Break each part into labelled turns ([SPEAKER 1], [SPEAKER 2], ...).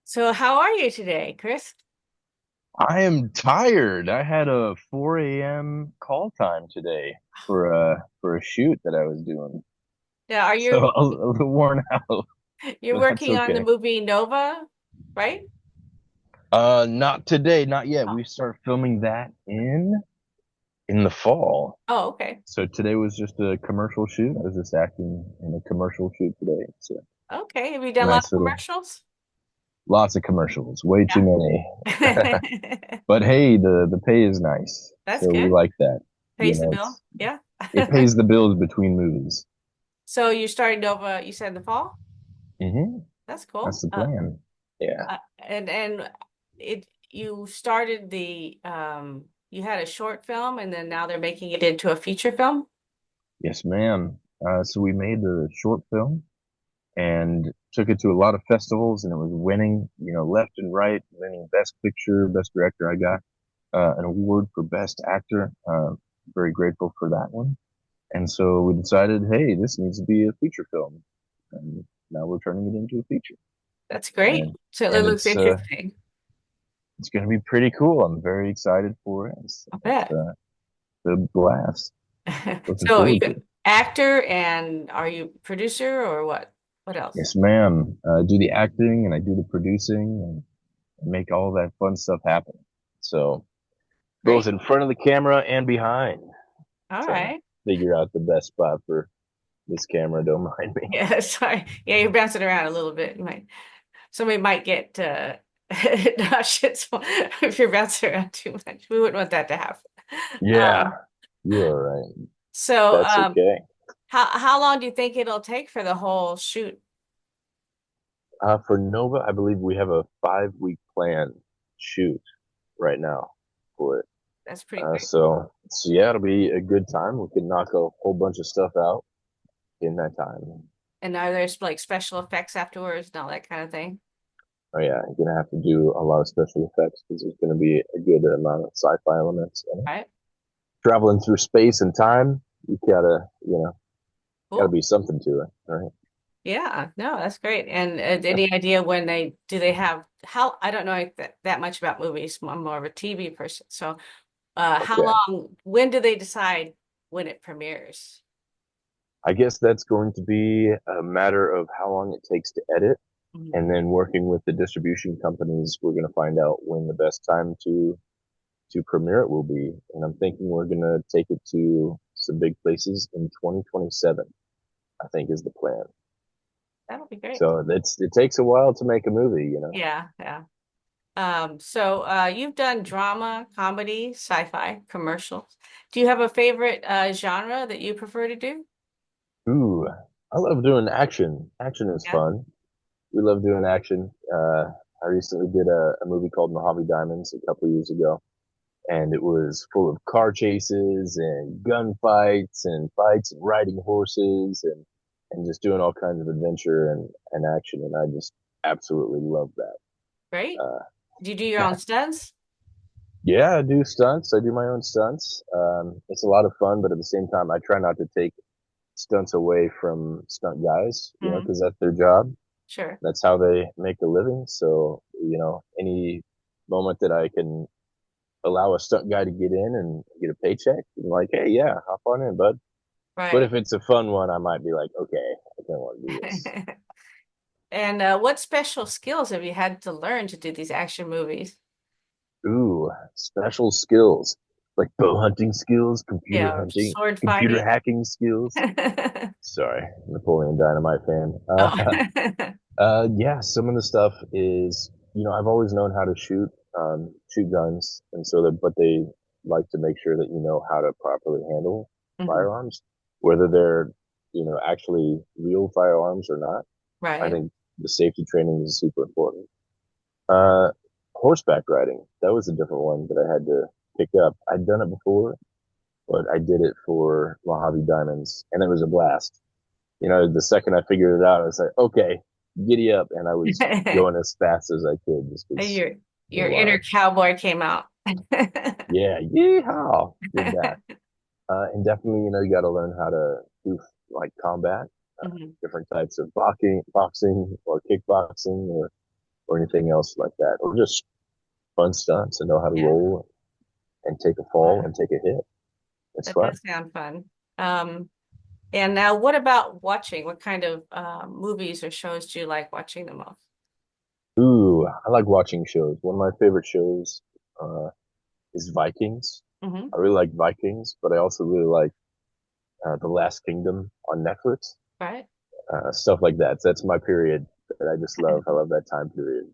[SPEAKER 1] So how are you today, Chris?
[SPEAKER 2] I am tired. I had a 4 a.m. call time today for a shoot that I was doing.
[SPEAKER 1] Now, are
[SPEAKER 2] So
[SPEAKER 1] you
[SPEAKER 2] a little worn out,
[SPEAKER 1] you're
[SPEAKER 2] but that's
[SPEAKER 1] working on the
[SPEAKER 2] okay.
[SPEAKER 1] movie Nova, right?
[SPEAKER 2] Not today, not yet.
[SPEAKER 1] Oh,
[SPEAKER 2] We start filming that in the fall.
[SPEAKER 1] oh, okay.
[SPEAKER 2] So today was just a commercial shoot. I was just acting in a commercial shoot today. So
[SPEAKER 1] Okay. Have you done a lot
[SPEAKER 2] nice
[SPEAKER 1] of
[SPEAKER 2] little
[SPEAKER 1] commercials?
[SPEAKER 2] lots of commercials, way too many.
[SPEAKER 1] Yeah.
[SPEAKER 2] But hey, the pay is nice.
[SPEAKER 1] That's
[SPEAKER 2] So we
[SPEAKER 1] good.
[SPEAKER 2] like that.
[SPEAKER 1] Pays the bill.
[SPEAKER 2] It's
[SPEAKER 1] Yeah.
[SPEAKER 2] it pays the bills between movies.
[SPEAKER 1] So you started Nova, you said in the fall?
[SPEAKER 2] hmm
[SPEAKER 1] That's
[SPEAKER 2] That's
[SPEAKER 1] cool.
[SPEAKER 2] the plan. Yeah.
[SPEAKER 1] And it you started the you had a short film and then now they're making it into a feature film?
[SPEAKER 2] Yes, ma'am. So we made the short film and took it to a lot of festivals, and it was winning, left and right, winning Best Picture, Best Director. I got an award for Best Actor. Very grateful for that one. And so we decided, hey, this needs to be a feature film, and now we're turning it into a feature.
[SPEAKER 1] That's great.
[SPEAKER 2] And
[SPEAKER 1] So it
[SPEAKER 2] and
[SPEAKER 1] looks interesting.
[SPEAKER 2] it's going to be pretty cool. I'm very excited for it.
[SPEAKER 1] I bet.
[SPEAKER 2] The blast. Looking
[SPEAKER 1] So you
[SPEAKER 2] forward to
[SPEAKER 1] can
[SPEAKER 2] it.
[SPEAKER 1] actor and are you producer or what? What else?
[SPEAKER 2] Yes, ma'am. I do the acting and I do the producing and make all that fun stuff happen. So both
[SPEAKER 1] Great.
[SPEAKER 2] in front of the camera and behind,
[SPEAKER 1] All
[SPEAKER 2] trying to
[SPEAKER 1] right.
[SPEAKER 2] figure out the best spot for this camera. Don't mind me.
[SPEAKER 1] Yeah, sorry. Yeah, you're bouncing around a little bit. You might somebody might get nauseous if you're bouncing around too much. We wouldn't want that to happen.
[SPEAKER 2] Yeah,
[SPEAKER 1] Um,
[SPEAKER 2] you are right.
[SPEAKER 1] so
[SPEAKER 2] That's okay.
[SPEAKER 1] how long do you think it'll take for the whole shoot?
[SPEAKER 2] For Nova, I believe we have a 5 week plan shoot right now for it.
[SPEAKER 1] That's pretty quick.
[SPEAKER 2] So yeah, it'll be a good time. We can knock a whole bunch of stuff out in that time.
[SPEAKER 1] And are there like special effects afterwards and all that kind of thing?
[SPEAKER 2] Oh yeah, you're gonna have to do a lot of special effects because there's gonna be a good amount of sci-fi elements in it.
[SPEAKER 1] Right?
[SPEAKER 2] Traveling through space and time, you gotta
[SPEAKER 1] Cool.
[SPEAKER 2] be something to it, right?
[SPEAKER 1] Yeah, no, that's great. And any idea when they have how I don't know that much about movies. I'm more of a TV person. So, how
[SPEAKER 2] Okay,
[SPEAKER 1] long? When do they decide when it premieres?
[SPEAKER 2] I guess that's going to be a matter of how long it takes to edit,
[SPEAKER 1] Mhm.
[SPEAKER 2] and then working with the distribution companies, we're gonna find out when the best time to premiere it will be. And I'm thinking we're gonna take it to some big places in 2027. I think is the plan.
[SPEAKER 1] That'll be great.
[SPEAKER 2] So it takes a while to make a movie.
[SPEAKER 1] Yeah, yeah. So you've done drama, comedy, sci-fi, commercials. Do you have a favorite genre that you prefer to do?
[SPEAKER 2] Ooh, I love doing action. Action is
[SPEAKER 1] Yeah.
[SPEAKER 2] fun. We love doing action. I recently did a movie called Mojave Diamonds a couple years ago, and it was full of car chases and gunfights and fights and riding horses and just doing all kinds of adventure and action. And I just absolutely love that.
[SPEAKER 1] Great.
[SPEAKER 2] Uh,
[SPEAKER 1] Do you do your own stunts?
[SPEAKER 2] yeah, I do stunts. I do my own stunts. It's a lot of fun, but at the same time, I try not to take stunts away from stunt guys,
[SPEAKER 1] Mhm.
[SPEAKER 2] because that's their job.
[SPEAKER 1] Sure.
[SPEAKER 2] That's how they make a living. So, any moment that I can allow a stunt guy to get in and get a paycheck, I'm like, hey, yeah, hop on in, bud. But
[SPEAKER 1] Right.
[SPEAKER 2] if it's a fun one, I might be like, okay, I don't want to do this.
[SPEAKER 1] And what special skills have you had to learn to do these action movies?
[SPEAKER 2] Ooh, special skills like bow hunting skills, computer
[SPEAKER 1] Yeah,
[SPEAKER 2] hunting,
[SPEAKER 1] sword
[SPEAKER 2] computer
[SPEAKER 1] fighting.
[SPEAKER 2] hacking skills. Sorry, Napoleon Dynamite fan.
[SPEAKER 1] Oh,
[SPEAKER 2] Yeah, some of the stuff is, I've always known how to shoot guns, and so that, but they like to make sure that you know how to properly handle
[SPEAKER 1] hmm.
[SPEAKER 2] firearms, whether they're, actually real firearms or not. I
[SPEAKER 1] Right.
[SPEAKER 2] think the safety training is super important. Uh, Horseback riding, that was a different one that I had to pick up. I'd done it before, but I did it for Mojave Diamonds, and it was a blast. The second I figured it out, I was like, okay, giddy up. And I was going as fast as I could just because
[SPEAKER 1] Your
[SPEAKER 2] it was
[SPEAKER 1] your inner
[SPEAKER 2] wild.
[SPEAKER 1] cowboy came out.
[SPEAKER 2] Yeah, yeehaw, did that. And definitely, you got to learn how to do combat,
[SPEAKER 1] Mhm.
[SPEAKER 2] different types of boxing or kickboxing or or anything else like that, or just fun stunts and know how to
[SPEAKER 1] Yeah.
[SPEAKER 2] roll and take a fall
[SPEAKER 1] Wow.
[SPEAKER 2] and take a hit. It's
[SPEAKER 1] That
[SPEAKER 2] fun.
[SPEAKER 1] does sound fun. And now what about watching? What kind of movies or shows do you like watching the most?
[SPEAKER 2] Ooh, I like watching shows. One of my favorite shows uh, is Vikings.
[SPEAKER 1] Hmm.
[SPEAKER 2] I really like Vikings, but I also really like The Last Kingdom on Netflix.
[SPEAKER 1] Right?
[SPEAKER 2] Stuff like that. So that's my period that I just love. I love that time period.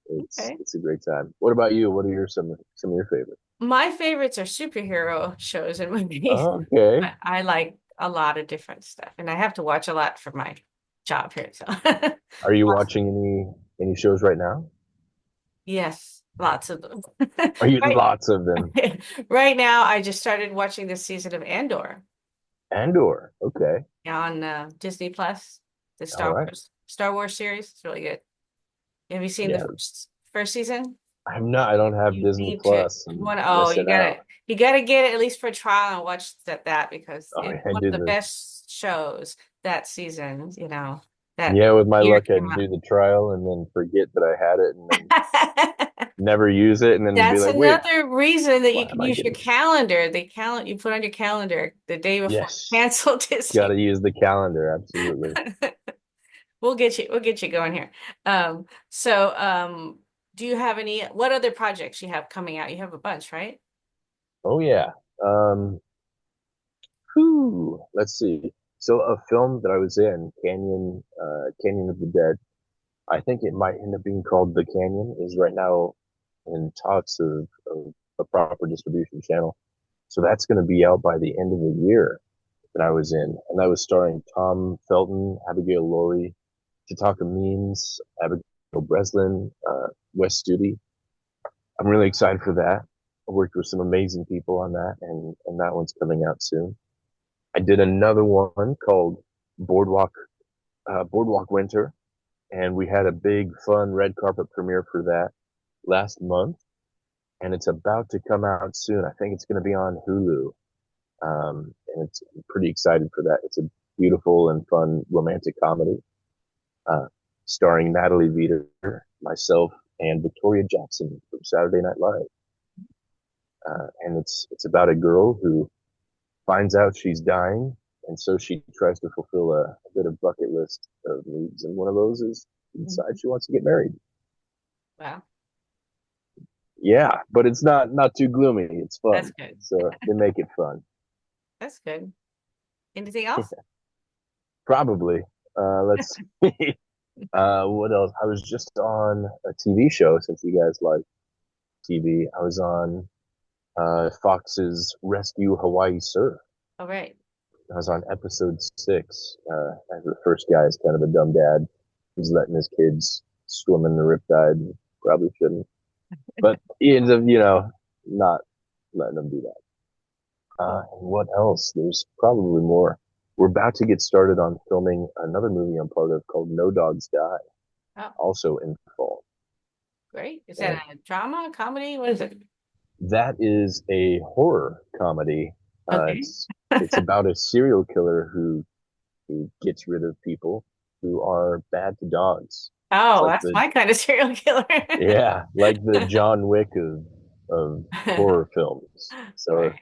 [SPEAKER 1] Okay.
[SPEAKER 2] It's a great time. What about you? What are some of your favorites?
[SPEAKER 1] My favorites are superhero shows and movies.
[SPEAKER 2] Okay.
[SPEAKER 1] I like a lot of different stuff, and I have to watch a lot for my job here. So,
[SPEAKER 2] Are you watching any shows right now?
[SPEAKER 1] yes, lots of them.
[SPEAKER 2] Are you
[SPEAKER 1] Right,
[SPEAKER 2] lots of them?
[SPEAKER 1] right now, I just started watching this season of Andor
[SPEAKER 2] Andor. Okay.
[SPEAKER 1] on Disney Plus, the
[SPEAKER 2] All right.
[SPEAKER 1] Star Wars series. It's really good. Have you seen the
[SPEAKER 2] Yeah.
[SPEAKER 1] first season?
[SPEAKER 2] I'm not. I don't have
[SPEAKER 1] You
[SPEAKER 2] Disney
[SPEAKER 1] need to.
[SPEAKER 2] Plus.
[SPEAKER 1] You
[SPEAKER 2] I'm
[SPEAKER 1] want to, oh,
[SPEAKER 2] missing out.
[SPEAKER 1] you gotta get it at least for a trial and watch that because
[SPEAKER 2] Oh,
[SPEAKER 1] it's
[SPEAKER 2] I
[SPEAKER 1] one of
[SPEAKER 2] do
[SPEAKER 1] the
[SPEAKER 2] the
[SPEAKER 1] best shows that season, that
[SPEAKER 2] Yeah, with my
[SPEAKER 1] year
[SPEAKER 2] luck,
[SPEAKER 1] came
[SPEAKER 2] I'd
[SPEAKER 1] out.
[SPEAKER 2] do the trial and then forget that I had it and then never use it and then be
[SPEAKER 1] That's
[SPEAKER 2] like, wait,
[SPEAKER 1] another reason that you
[SPEAKER 2] why am
[SPEAKER 1] can
[SPEAKER 2] I
[SPEAKER 1] use your
[SPEAKER 2] getting?
[SPEAKER 1] calendar. The calendar you put on your calendar the day before.
[SPEAKER 2] Yes,
[SPEAKER 1] Cancel
[SPEAKER 2] got to
[SPEAKER 1] Disney.
[SPEAKER 2] use the calendar. Absolutely.
[SPEAKER 1] We'll get you going here. So do you have what other projects you have coming out? You have a bunch, right?
[SPEAKER 2] Oh yeah. Um, let's see. So a film that I was in, Canyon of the Dead. I think it might end up being called The Canyon. Is right now in talks of a proper distribution channel. So that's going to be out by the end of the year that I was in, and that was starring Tom Felton, Abigail Laurie, Tataka Means, Abigail Breslin, Wes Studi. I'm really excited for that. I worked with some amazing people on that, and that one's coming out soon. I did another one called Boardwalk Boardwalk Winter, and we had a big fun red carpet premiere for that last month, and it's about to come out soon. I think it's going to be on Hulu, and it's I'm pretty excited for that. It's a beautiful and fun romantic comedy, uh, starring Natalie Veeder, myself, and Victoria Jackson from Saturday Night Live. And it's about a girl who finds out she's dying, and so she tries to fulfill a bit of bucket list of needs, and one of those is she
[SPEAKER 1] Mhm.
[SPEAKER 2] decides she wants to get married.
[SPEAKER 1] Wow,
[SPEAKER 2] Yeah, but it's not too gloomy. It's
[SPEAKER 1] that's
[SPEAKER 2] fun.
[SPEAKER 1] good.
[SPEAKER 2] So they make it fun.
[SPEAKER 1] That's good. Anything else?
[SPEAKER 2] Probably. Let's see. What else? I was just on a TV show since you guys like TV. I was on Fox's Rescue Hawaii Surf.
[SPEAKER 1] All right.
[SPEAKER 2] I was on episode 6. As the first guy is kind of a dumb dad. He's letting his kids swim in the riptide. Probably shouldn't. But he ends up, not letting them do that.
[SPEAKER 1] Cool.
[SPEAKER 2] And what else? There's probably more. We're about to get started on filming another movie I'm part of called No Dogs Die,
[SPEAKER 1] Oh,
[SPEAKER 2] also in fall.
[SPEAKER 1] great. Is
[SPEAKER 2] And
[SPEAKER 1] that a drama, comedy? What is it?
[SPEAKER 2] that is a horror comedy.
[SPEAKER 1] Okay.
[SPEAKER 2] It's about a serial killer who gets rid of people who are bad to dogs. It's
[SPEAKER 1] Oh,
[SPEAKER 2] like
[SPEAKER 1] that's
[SPEAKER 2] the
[SPEAKER 1] my kind of serial killer.
[SPEAKER 2] yeah, like the John Wick of horror films. So
[SPEAKER 1] Right.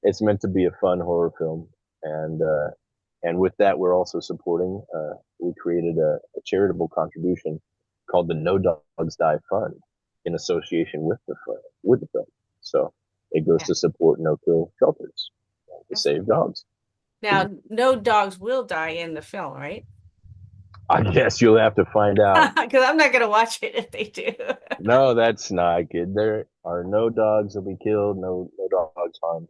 [SPEAKER 2] it's meant to be a fun horror film, and with that, we're also supporting. We created a charitable contribution called the No Dogs Die Fund in association with the film. So it goes
[SPEAKER 1] Yeah.
[SPEAKER 2] to support no kill shelters to
[SPEAKER 1] That's
[SPEAKER 2] save dogs.
[SPEAKER 1] now no dogs will die in the film, right?
[SPEAKER 2] I guess you'll have to find out.
[SPEAKER 1] Because I'm not gonna watch it if they do.
[SPEAKER 2] No, that's not good. There are no dogs will be killed, no dogs harmed.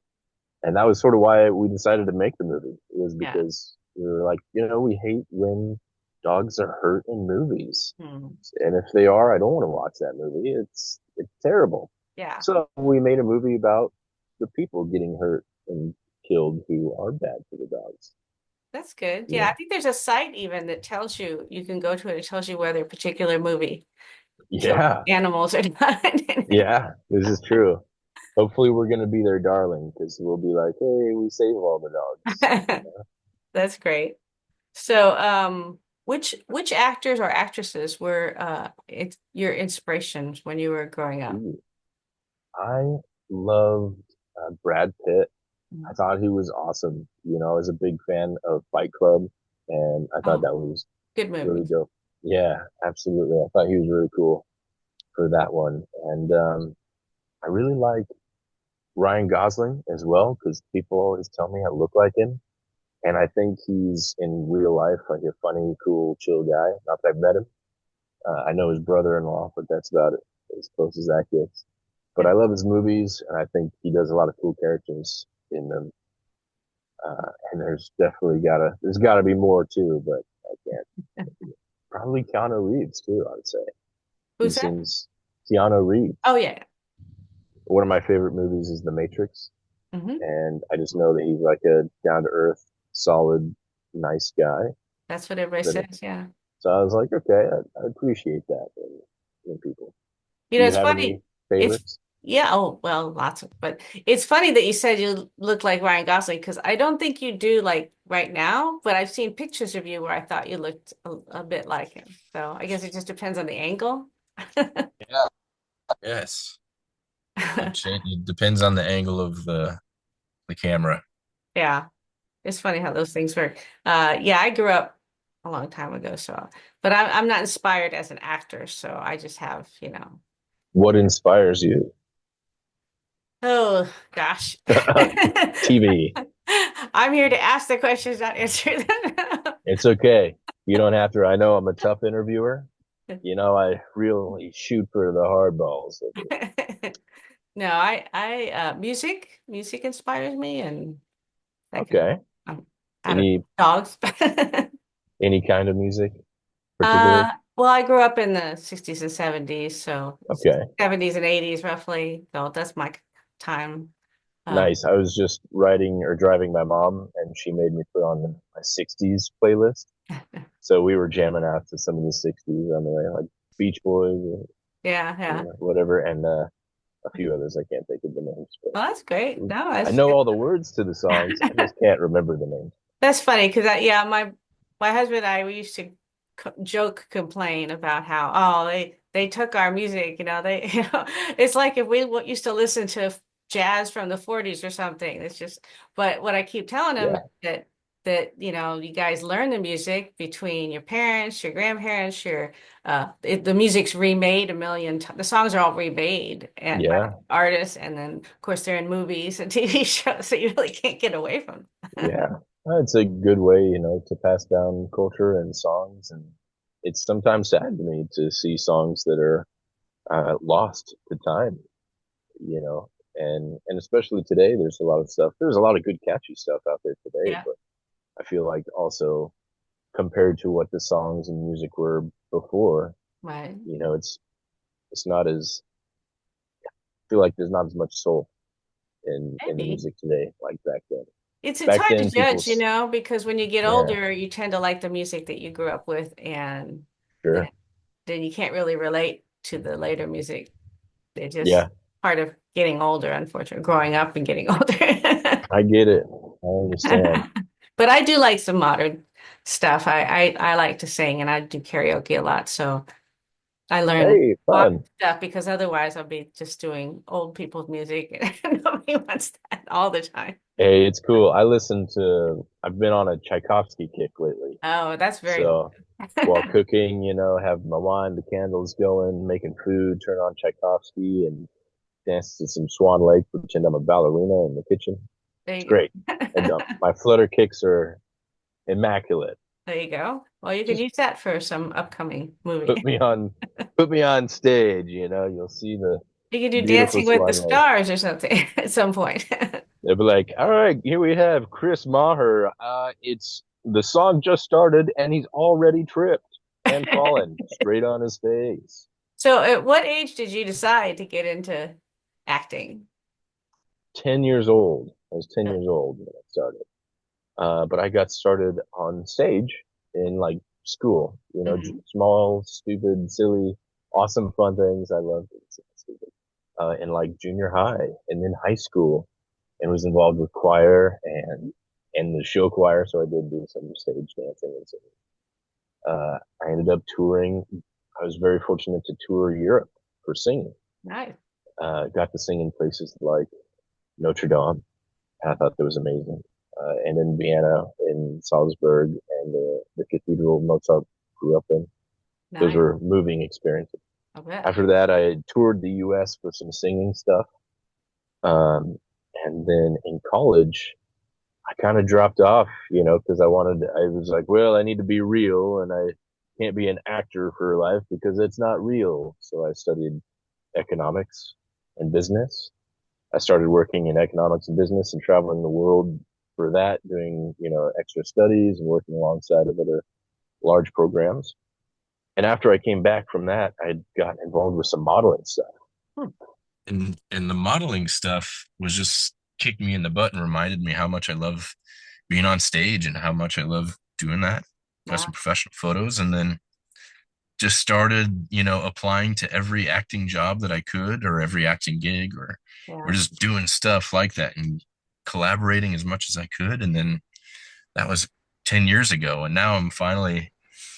[SPEAKER 2] And that was sort of why we decided to make the movie. It was
[SPEAKER 1] Yeah.
[SPEAKER 2] because we were like, we hate when dogs are hurt in movies.
[SPEAKER 1] Hmm.
[SPEAKER 2] And if they are, I don't want to watch that movie. It's terrible.
[SPEAKER 1] Yeah.
[SPEAKER 2] So we made a movie about the people getting hurt and killed who are bad for the dogs.
[SPEAKER 1] That's good.
[SPEAKER 2] You
[SPEAKER 1] Yeah, I
[SPEAKER 2] know?
[SPEAKER 1] think there's a site even that tells you can go to it. It tells you whether a particular movie kills
[SPEAKER 2] Yeah,
[SPEAKER 1] animals or not.
[SPEAKER 2] yeah, this is true. Hopefully we're gonna be their darling because we'll be like, hey, we save all the dogs.
[SPEAKER 1] That's great. So, which actors or actresses were your inspirations when you were growing up?
[SPEAKER 2] Ooh, I loved Brad Pitt. I
[SPEAKER 1] Mm.
[SPEAKER 2] thought he was awesome. I was a big fan of Fight Club, and I thought
[SPEAKER 1] Oh,
[SPEAKER 2] that was
[SPEAKER 1] good
[SPEAKER 2] really
[SPEAKER 1] movies.
[SPEAKER 2] dope. Yeah, absolutely. I thought he was really cool for that one. And I really like Ryan Gosling as well because people always tell me I look like him. And I think he's in real life like a funny, cool, chill guy. Not that I've met him. I know his brother-in-law, but that's about it, as close as that gets. But I love his movies, and I think he does a lot of cool characters in them. And there's gotta be more too, but I can't. Probably Keanu Reeves too, I would say. He
[SPEAKER 1] Who's that?
[SPEAKER 2] seems Keanu
[SPEAKER 1] Oh
[SPEAKER 2] Reeves.
[SPEAKER 1] yeah.
[SPEAKER 2] One of my favorite movies is The Matrix,
[SPEAKER 1] Hmm.
[SPEAKER 2] and I just know that he's like a down to earth, solid, nice guy.
[SPEAKER 1] That's what everybody
[SPEAKER 2] That
[SPEAKER 1] says. Yeah.
[SPEAKER 2] so I was like, okay, I appreciate that in people. Do you
[SPEAKER 1] It's
[SPEAKER 2] have any
[SPEAKER 1] funny. It's
[SPEAKER 2] favorites?
[SPEAKER 1] yeah, oh well, lots of, but it's funny that you said you look like Ryan Gosling because I don't think you do like right now, but I've seen pictures of you where I thought you looked a bit like him. So I guess it just depends on the angle.
[SPEAKER 3] Yeah. Yes. It depends on the angle of the camera.
[SPEAKER 1] Yeah, it's funny how those things work. Yeah, I grew up a long time ago, so but I'm not inspired as an actor, so I just have,
[SPEAKER 2] What inspires you?
[SPEAKER 1] oh gosh.
[SPEAKER 2] TV.
[SPEAKER 1] I'm here to ask the questions, not answer them.
[SPEAKER 2] It's okay. You don't have to. I know I'm a tough interviewer. I really shoot for the hard balls.
[SPEAKER 1] No, music inspires me and that kind of
[SPEAKER 2] Okay.
[SPEAKER 1] I don't
[SPEAKER 2] Any
[SPEAKER 1] dogs.
[SPEAKER 2] any kind of music particular?
[SPEAKER 1] Well, I grew up in the 60s and 70s, so
[SPEAKER 2] Okay.
[SPEAKER 1] 70s and 80s roughly. So that's my time. Um,
[SPEAKER 2] Nice. I was just riding or driving my mom, and she made me put on my '60s playlist. So we were jamming out to some of the '60s on the way, like Beach Boys, or,
[SPEAKER 1] yeah, yeah.
[SPEAKER 2] whatever, and a few others. I can't think of the names, but
[SPEAKER 1] Well, that's great. No,
[SPEAKER 2] I
[SPEAKER 1] that's
[SPEAKER 2] know all the words to the songs. I just can't remember the names.
[SPEAKER 1] That's funny because yeah, my husband and I we used to joke, complain about how they took our music, they it's like if we used to listen to jazz from the 40s or something. It's just, but what I keep telling him
[SPEAKER 2] Yeah,
[SPEAKER 1] is that you guys learn the music between your parents, your grandparents, the music's remade a million times. The songs are all remade and by
[SPEAKER 2] yeah,
[SPEAKER 1] artists, and then of course they're in movies and TV shows, so you really can't get away from them.
[SPEAKER 2] yeah. It's a good way, to pass down culture and songs, and it's sometimes sad to me to see songs that are lost to time, and especially today, there's a lot of stuff. There's a lot of good, catchy stuff out there today,
[SPEAKER 1] Yeah.
[SPEAKER 2] but I feel like also compared to what the songs and music were before,
[SPEAKER 1] Right.
[SPEAKER 2] it's not as I feel like there's not as much soul in the
[SPEAKER 1] Maybe.
[SPEAKER 2] music today like back then.
[SPEAKER 1] It's
[SPEAKER 2] Back
[SPEAKER 1] hard to
[SPEAKER 2] then,
[SPEAKER 1] judge, because when you get
[SPEAKER 2] yeah,
[SPEAKER 1] older, you tend to like the music that you grew up with, and then,
[SPEAKER 2] sure,
[SPEAKER 1] then you can't really relate to the later music. They're just
[SPEAKER 2] yeah,
[SPEAKER 1] part of getting older, unfortunately, growing up and getting older.
[SPEAKER 2] I get it, I understand.
[SPEAKER 1] But I do like some modern stuff. I like to sing and I do karaoke a lot, so I learn
[SPEAKER 2] Hey,
[SPEAKER 1] modern
[SPEAKER 2] fun.
[SPEAKER 1] stuff because otherwise I'll be just doing old people's music and nobody wants that all the time.
[SPEAKER 2] Hey, it's cool. I've been on a Tchaikovsky kick lately.
[SPEAKER 1] Oh, that's very old.
[SPEAKER 2] So while cooking, have my wine, the candles going, making food, turn on Tchaikovsky and dance to some Swan Lake, pretend I'm a ballerina in the kitchen.
[SPEAKER 1] There
[SPEAKER 2] It's
[SPEAKER 1] you
[SPEAKER 2] great.
[SPEAKER 1] go.
[SPEAKER 2] And my flutter kicks are immaculate.
[SPEAKER 1] There you go. Well, you can
[SPEAKER 2] Just
[SPEAKER 1] use that for some upcoming
[SPEAKER 2] put
[SPEAKER 1] movie.
[SPEAKER 2] me on, put me on stage, you'll see the
[SPEAKER 1] You can do
[SPEAKER 2] beautiful
[SPEAKER 1] Dancing with the
[SPEAKER 2] Swan Lake.
[SPEAKER 1] Stars or something at some point.
[SPEAKER 2] They'll be like, all right, here we have Chris Maher. It's the song just started and he's already tripped and fallen straight on his face.
[SPEAKER 1] So, at what age did you decide to get into acting?
[SPEAKER 2] 10 years old. I was 10 years old when I started. But I got started on stage in like school,
[SPEAKER 1] Mhm.
[SPEAKER 2] small, stupid, silly, awesome, fun things. I loved it. Stupid. In like junior high and then high school and was involved with choir and the show choir. So I did do some stage dancing and singing. I ended up touring. I was very fortunate to tour Europe for singing.
[SPEAKER 1] Nice.
[SPEAKER 2] Got to sing in places like Notre Dame. I thought that was amazing. And in Vienna, in Salzburg, and the cathedral Mozart grew up in. Those
[SPEAKER 1] Nice.
[SPEAKER 2] were moving experiences.
[SPEAKER 1] I bet.
[SPEAKER 2] After that, I toured the U.S. for some singing stuff. Um, and then in college, I kind of dropped off, because I was like, well, I need to be real and I can't be an actor for life because it's not real. So I studied economics and business. I started working in economics and business and traveling the world for that, doing, extra studies and working alongside of other large programs. And after I came back from that, I got involved with some modeling stuff.
[SPEAKER 1] Hmm.
[SPEAKER 3] And the modeling stuff was just kicked me in the butt and reminded me how much I love being on stage and how much I love doing that. Got some
[SPEAKER 1] Wow.
[SPEAKER 3] professional photos and then just started, applying to every acting job that I could or every acting gig or
[SPEAKER 1] Yeah.
[SPEAKER 3] just doing stuff like that and collaborating as much as I could. And then that was 10 years ago. And now I'm finally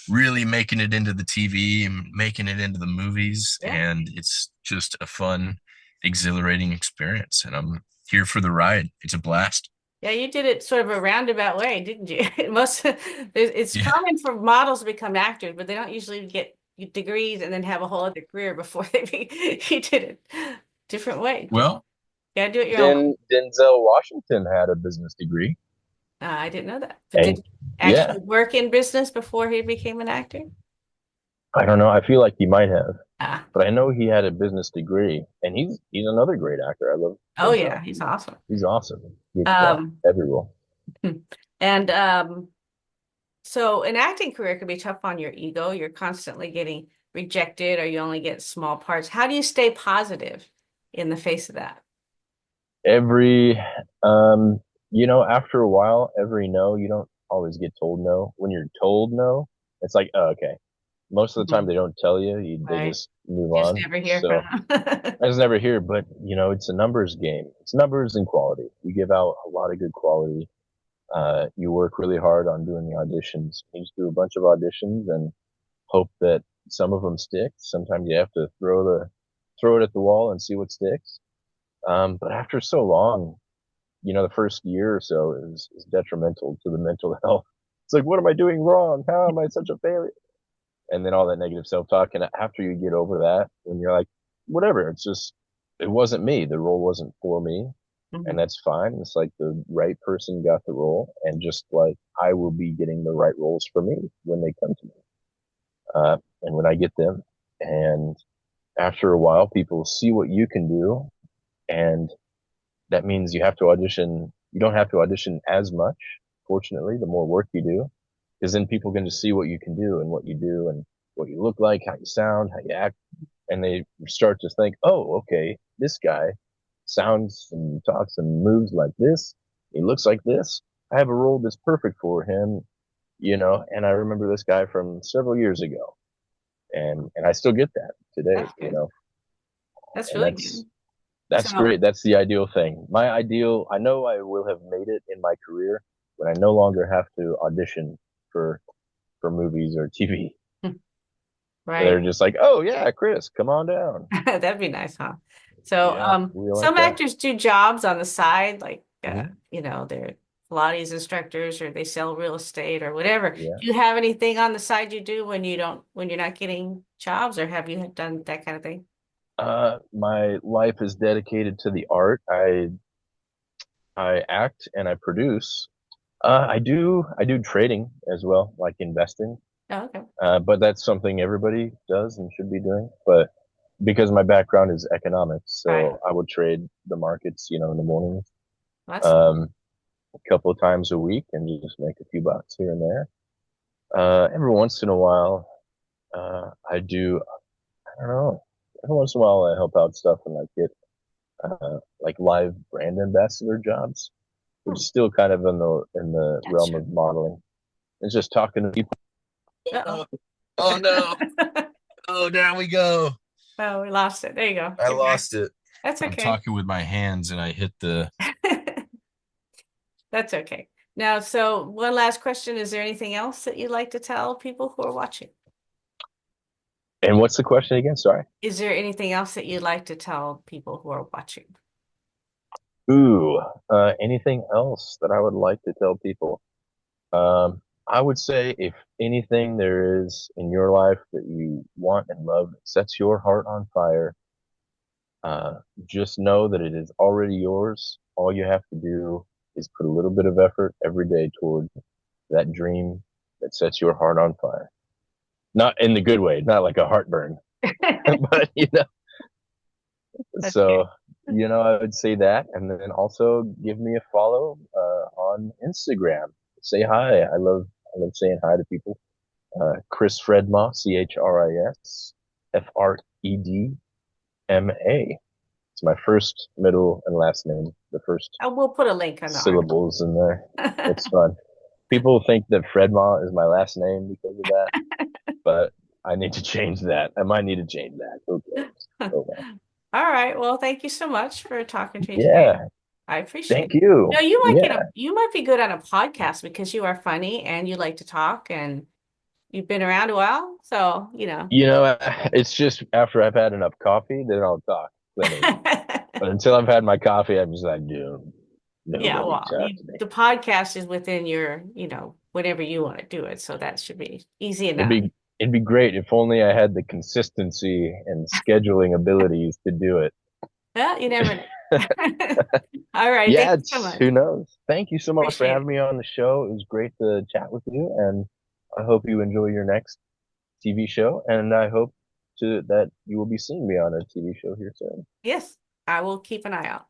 [SPEAKER 3] really making it into the TV and making it into the movies.
[SPEAKER 1] Yeah.
[SPEAKER 3] And it's just a fun, exhilarating experience. And I'm here for the ride. It's a blast.
[SPEAKER 1] Yeah, you did it sort of a roundabout way, didn't you? It's
[SPEAKER 3] Yeah.
[SPEAKER 1] common for models to become actors, but they don't usually get degrees and then have a whole other career before you did it different way.
[SPEAKER 3] Well,
[SPEAKER 1] Yeah, do it your own way.
[SPEAKER 2] Denzel Washington had a business degree.
[SPEAKER 1] I didn't know that. But did
[SPEAKER 2] And
[SPEAKER 1] he
[SPEAKER 2] yeah,
[SPEAKER 1] actually work in business before he became an actor?
[SPEAKER 2] I don't know. I feel like he might have,
[SPEAKER 1] Ah,
[SPEAKER 2] but I know he had a business degree, and he's another great actor. I love
[SPEAKER 1] oh
[SPEAKER 2] Denzel.
[SPEAKER 1] yeah, he's awesome.
[SPEAKER 2] He's awesome. He's got
[SPEAKER 1] Um,
[SPEAKER 2] every role.
[SPEAKER 1] and so an acting career can be tough on your ego. You're constantly getting rejected or you only get small parts. How do you stay positive in the face of that?
[SPEAKER 2] Every, um, after a while, every no, you don't always get told no. When you're told no, it's like, oh, okay. Most of the time,
[SPEAKER 1] Mhm.
[SPEAKER 2] they don't tell you. They
[SPEAKER 1] Right.
[SPEAKER 2] just move
[SPEAKER 1] Just
[SPEAKER 2] on.
[SPEAKER 1] never hear from
[SPEAKER 2] So
[SPEAKER 1] them.
[SPEAKER 2] I was never here, but it's a numbers game. It's numbers and quality. You give out a lot of good quality. You work really hard on doing the auditions. You just do a bunch of auditions and hope that some of them stick. Sometimes you have to throw it at the wall and see what sticks. But after so long, the first year or so is detrimental to the mental health. It's like, what am I doing wrong? How am I such a failure? And then all that negative self-talk. And after you get over that, when you're like, whatever, it wasn't me. The role wasn't for me. And
[SPEAKER 1] Mhm.
[SPEAKER 2] that's fine. It's like the right person got the role. And just like I will be getting the right roles for me when they come to me. And when I get them. And after a while, people see what you can do. And that means you have to audition. You don't have to audition as much, fortunately, the more work you do, because then people can just see what you can do and what you do and what you look like, how you sound, how you act. And they start to think, oh, okay, this guy sounds and talks and moves like this. He looks like this. I have a role that's perfect for him, and I remember this guy from several years ago. And I still get that today,
[SPEAKER 1] That's good. That's
[SPEAKER 2] and
[SPEAKER 1] really
[SPEAKER 2] that's
[SPEAKER 1] good.
[SPEAKER 2] that's
[SPEAKER 1] So,
[SPEAKER 2] great. That's the ideal thing. My ideal, I know I will have made it in my career when I no longer have to audition for movies or TV.
[SPEAKER 1] right.
[SPEAKER 2] They're just like, oh yeah, Chris, come on down.
[SPEAKER 1] That'd be nice, huh? So,
[SPEAKER 2] Yeah, we like
[SPEAKER 1] some
[SPEAKER 2] that.
[SPEAKER 1] actors do jobs on the side, like
[SPEAKER 2] Hmm.
[SPEAKER 1] they're Pilates instructors or they sell real estate or whatever.
[SPEAKER 2] Yeah.
[SPEAKER 1] Do you have anything on the side you do when you're not getting jobs, or have you done that kind of thing?
[SPEAKER 2] My life is dedicated to the art. I act and I produce. I do trading as well, like investing.
[SPEAKER 1] Oh, okay.
[SPEAKER 2] But that's something everybody does and should be doing. But because my background is economics,
[SPEAKER 1] Right.
[SPEAKER 2] so I would trade the markets, in the mornings,
[SPEAKER 1] Well, that's
[SPEAKER 2] um, a couple of times a week, and just make a few bucks here and there. Every once in a while, I do. I don't know. Every once in a while, I help out stuff and like get like live brand ambassador jobs, which
[SPEAKER 1] hmm,
[SPEAKER 2] is still kind of in the
[SPEAKER 1] that's
[SPEAKER 2] realm
[SPEAKER 1] true.
[SPEAKER 2] of modeling. It's just talking to people.
[SPEAKER 1] Uh-oh.
[SPEAKER 3] Oh, oh no. Oh, down we go.
[SPEAKER 1] Oh, we lost it. There you go.
[SPEAKER 3] I
[SPEAKER 1] You're back.
[SPEAKER 3] lost it.
[SPEAKER 1] That's
[SPEAKER 3] I'm
[SPEAKER 1] okay.
[SPEAKER 3] talking with my hands and I hit the
[SPEAKER 1] That's okay. Now, so one last question. Is there anything else that you'd like to tell people who are watching?
[SPEAKER 2] And what's the question again? Sorry.
[SPEAKER 1] Is there anything else that you'd like to tell people who are watching?
[SPEAKER 2] Ooh, anything else that I would like to tell people? I would say if anything there is in your life that you want and love that sets your heart on fire, uh, just know that it is already yours. All you have to do is put a little bit of effort every day toward that dream that sets your heart on fire. Not in the good way, not like a heartburn, but
[SPEAKER 1] That's good.
[SPEAKER 2] so, I would say that, and then also give me a follow on Instagram. Say hi. I love saying hi to people. Chris Fredma, ChrisFredma. It's my first, middle, and last name. The first
[SPEAKER 1] I will put a link on the
[SPEAKER 2] syllables in there.
[SPEAKER 1] article.
[SPEAKER 2] It's fun. People think that Fredma is my last name because of that, but I need to change that. I might need to change that. Okay. Oh well.
[SPEAKER 1] All right. Well, thank you so much for talking to me today.
[SPEAKER 2] Yeah.
[SPEAKER 1] I appreciate
[SPEAKER 2] Thank
[SPEAKER 1] it.
[SPEAKER 2] you.
[SPEAKER 1] No,
[SPEAKER 2] Yeah.
[SPEAKER 1] you might be good on a podcast because you are funny and you like to talk and you've been around a while. So,
[SPEAKER 2] It's just after I've had enough coffee, then I'll talk plenty. But until I've had my coffee, I'm just like, dude,
[SPEAKER 1] yeah,
[SPEAKER 2] nobody
[SPEAKER 1] well,
[SPEAKER 2] talk to me.
[SPEAKER 1] the podcast is within your, whatever you want to do it. So that should be easy
[SPEAKER 2] It'd
[SPEAKER 1] enough.
[SPEAKER 2] be it'd be great if only I had the consistency and scheduling abilities to do it.
[SPEAKER 1] Well, you never know. All right. Thank
[SPEAKER 2] Yeah,
[SPEAKER 1] you so
[SPEAKER 2] it's
[SPEAKER 1] much.
[SPEAKER 2] who knows. Thank you so much for
[SPEAKER 1] Appreciate it.
[SPEAKER 2] having me on the show. It was great to chat with you, and I hope you enjoy your next TV show, and I hope to that you will be seeing me on a TV show here soon.
[SPEAKER 1] Yes, I will keep an eye out.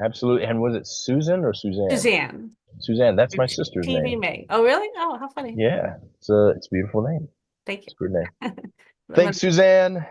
[SPEAKER 2] Absolutely. And was it Susan or Suzanne?
[SPEAKER 1] Suzanne,
[SPEAKER 2] Suzanne, that's my sister's name.
[SPEAKER 1] TVMEG. Oh, really? Oh, how funny.
[SPEAKER 2] Yeah, it's a beautiful name.
[SPEAKER 1] Thank you.
[SPEAKER 2] It's a good name.
[SPEAKER 1] I'm
[SPEAKER 2] Thanks,
[SPEAKER 1] gonna
[SPEAKER 2] Suzanne.